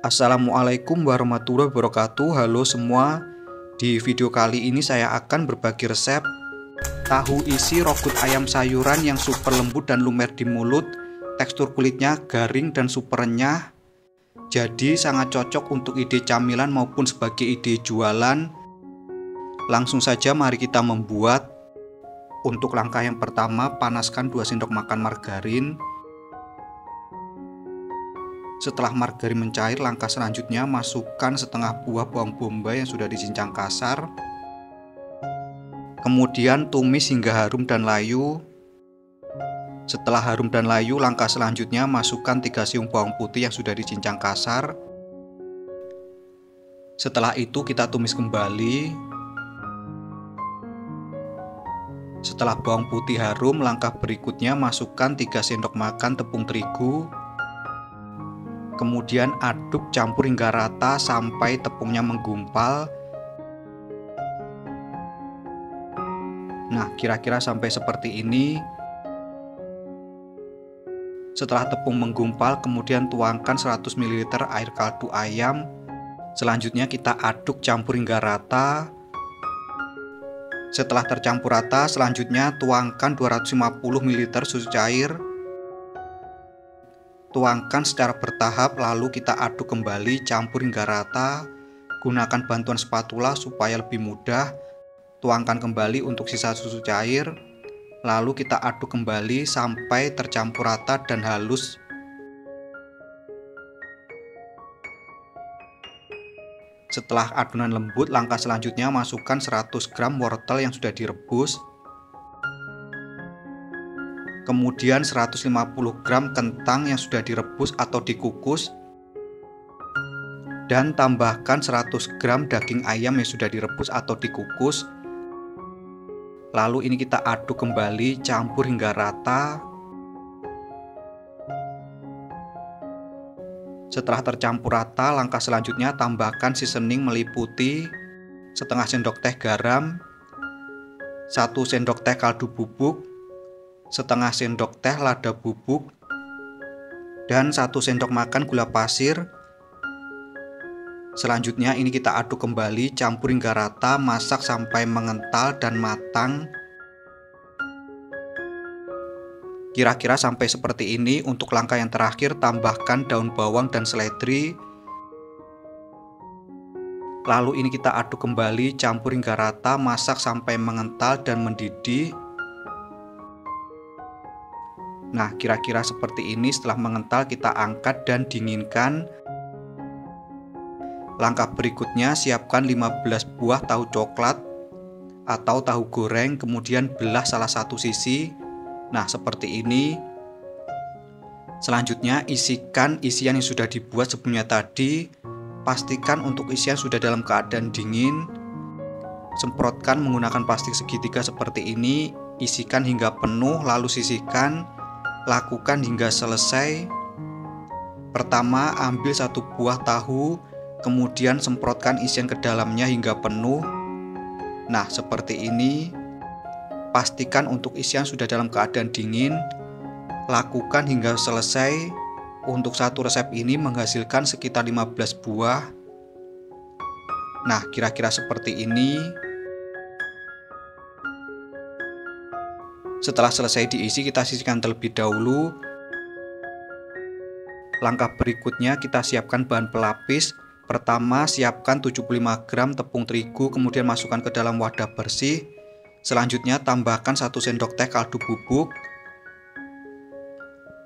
Assalamualaikum warahmatullahi wabarakatuh. Halo semua. Di video kali ini saya akan berbagi resep tahu isi rogut ayam sayuran yang super lembut dan lumer di mulut. Tekstur kulitnya garing dan super renyah. Jadi sangat cocok untuk ide camilan maupun sebagai ide jualan. Langsung saja mari kita membuat. Untuk langkah yang pertama, panaskan 2 sendok makan margarin. Setelah margarin mencair, langkah selanjutnya masukkan setengah buah bawang bombay yang sudah dicincang kasar. Kemudian tumis hingga harum dan layu. Setelah harum dan layu, langkah selanjutnya masukkan 3 siung bawang putih yang sudah dicincang kasar. Setelah itu kita tumis kembali. Setelah bawang putih harum, langkah berikutnya masukkan 3 sendok makan tepung terigu. Kemudian aduk campur hingga rata sampai tepungnya menggumpal. Nah, kira-kira sampai seperti ini. Setelah tepung menggumpal, kemudian tuangkan 100 ml air kaldu ayam. Selanjutnya kita aduk campur hingga rata. Setelah tercampur rata, selanjutnya tuangkan 250 ml susu cair. Tuangkan secara bertahap, lalu kita aduk kembali, campur hingga rata. Gunakan bantuan spatula supaya lebih mudah. Tuangkan kembali untuk sisa susu cair. Lalu kita aduk kembali sampai tercampur rata dan halus. Setelah adonan lembut, langkah selanjutnya masukkan 100 gram wortel yang sudah direbus. Kemudian 150 gram kentang yang sudah direbus atau dikukus. Dan tambahkan 100 gram daging ayam yang sudah direbus atau dikukus. Lalu ini kita aduk kembali, campur hingga rata. Setelah tercampur rata, langkah selanjutnya tambahkan seasoning meliputi setengah sendok teh garam, 1 sendok teh kaldu bubuk, setengah sendok teh lada bubuk, dan 1 sendok makan gula pasir. Selanjutnya ini kita aduk kembali, campur hingga rata, masak sampai mengental dan matang. Kira-kira sampai seperti ini. Untuk langkah yang terakhir, tambahkan daun bawang dan seledri. Lalu ini kita aduk kembali, campur hingga rata, masak sampai mengental dan mendidih. Nah, kira-kira seperti ini. Setelah mengental, kita angkat dan dinginkan. Langkah berikutnya, siapkan 15 buah tahu coklat atau tahu goreng, kemudian belah salah satu sisi. Nah, seperti ini. Selanjutnya, isikan isian yang sudah dibuat sebelumnya tadi. Pastikan untuk isian sudah dalam keadaan dingin. Semprotkan menggunakan plastik segitiga seperti ini. Isikan hingga penuh, lalu sisihkan. Lakukan hingga selesai. Pertama, ambil 1 buah tahu, kemudian semprotkan isian ke dalamnya hingga penuh. Nah, seperti ini. Pastikan untuk isian sudah dalam keadaan dingin. Lakukan hingga selesai. Untuk satu resep ini menghasilkan sekitar 15 buah. Nah, kira-kira seperti ini. Setelah selesai diisi, kita sisihkan terlebih dahulu. Langkah berikutnya, kita siapkan bahan pelapis. Pertama, siapkan 75 gram tepung terigu, kemudian masukkan ke dalam wadah bersih. Selanjutnya, tambahkan 1 sendok teh kaldu bubuk.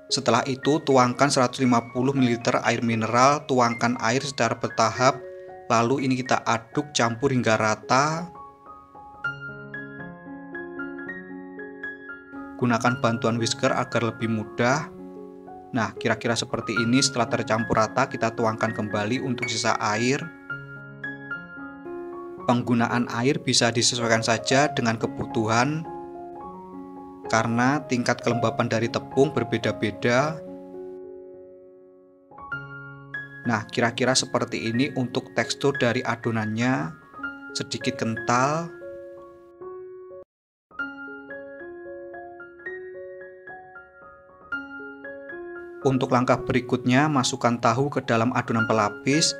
Setelah itu, tuangkan 150 ml air mineral. Tuangkan air secara bertahap. Lalu ini kita aduk campur hingga rata. Gunakan bantuan whisker agar lebih mudah. Nah, kira-kira seperti ini. Setelah tercampur rata, kita tuangkan kembali untuk sisa air. Penggunaan air bisa disesuaikan saja dengan kebutuhan, karena tingkat kelembapan dari tepung berbeda-beda. Nah, kira-kira seperti ini untuk tekstur dari adonannya. Sedikit kental. Untuk langkah berikutnya, masukkan tahu ke dalam adonan pelapis.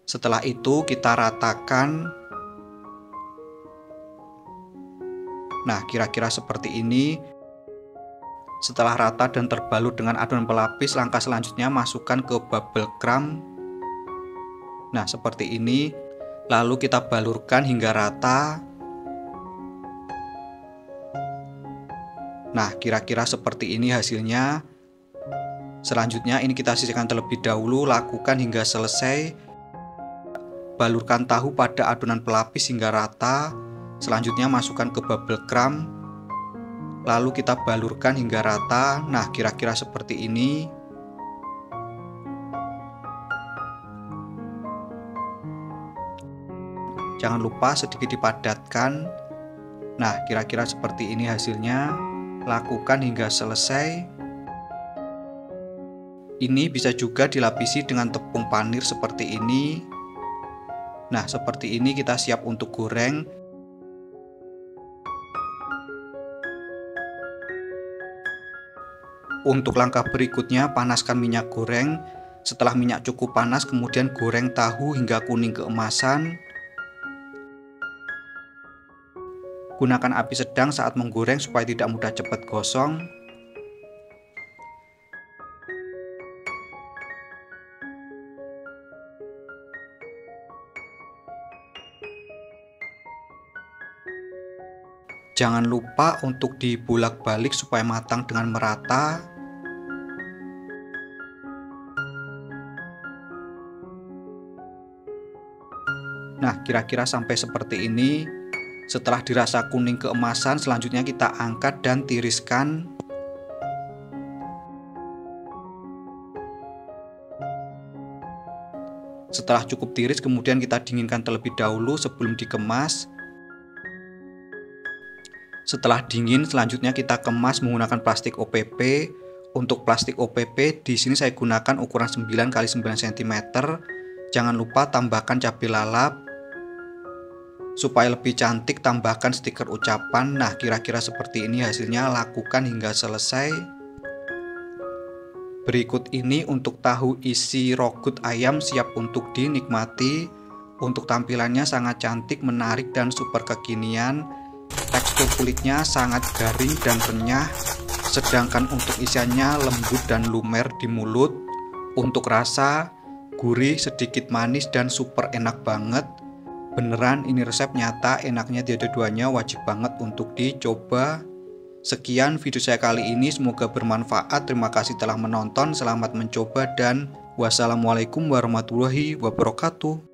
Setelah itu kita ratakan. Nah, kira-kira seperti ini. Setelah rata dan terbalut dengan adonan pelapis, langkah selanjutnya masukkan ke bubble gum. Nah, seperti ini. Lalu kita balurkan hingga rata. Nah, kira-kira seperti ini hasilnya. Selanjutnya ini kita sisihkan terlebih dahulu, lakukan hingga selesai. Balurkan tahu pada adonan pelapis hingga rata. Selanjutnya masukkan ke bubble gum. Lalu kita balurkan hingga rata. Nah, kira-kira seperti ini. Jangan lupa sedikit dipadatkan. Nah, kira-kira seperti ini hasilnya. Lakukan hingga selesai. Ini bisa juga dilapisi dengan tepung panir seperti ini. Nah, seperti ini kita siap untuk goreng. Untuk langkah berikutnya, panaskan minyak goreng. Setelah minyak cukup panas, kemudian goreng tahu hingga kuning keemasan. Gunakan api sedang saat menggoreng supaya tidak mudah cepat gosong. Jangan lupa untuk dibulak-balik supaya matang dengan merata. Nah, kira-kira sampai seperti ini. Setelah dirasa kuning keemasan, selanjutnya kita angkat dan tiriskan. Setelah cukup tiris, kemudian kita dinginkan terlebih dahulu sebelum dikemas. Setelah dingin, selanjutnya kita kemas menggunakan plastik OPP. Untuk plastik OPP, di sini saya gunakan ukuran 9 x 9 cm. Jangan lupa tambahkan cabai lalap. Supaya lebih cantik, tambahkan stiker ucapan. Nah, kira-kira seperti ini hasilnya. Lakukan hingga selesai. Berikut ini untuk tahu isi rogut ayam siap untuk dinikmati. Untuk tampilannya sangat cantik, menarik, dan super kekinian. Tekstur kulitnya sangat garing dan renyah, sedangkan untuk isiannya lembut dan lumer di mulut. Untuk rasa, gurih, sedikit manis, dan super enak banget. Beneran ini resep nyata, enaknya tiada duanya, wajib banget untuk dicoba. Sekian video saya kali ini, semoga bermanfaat. Terima kasih telah menonton, selamat mencoba, dan wassalamualaikum warahmatullahi wabarakatuh.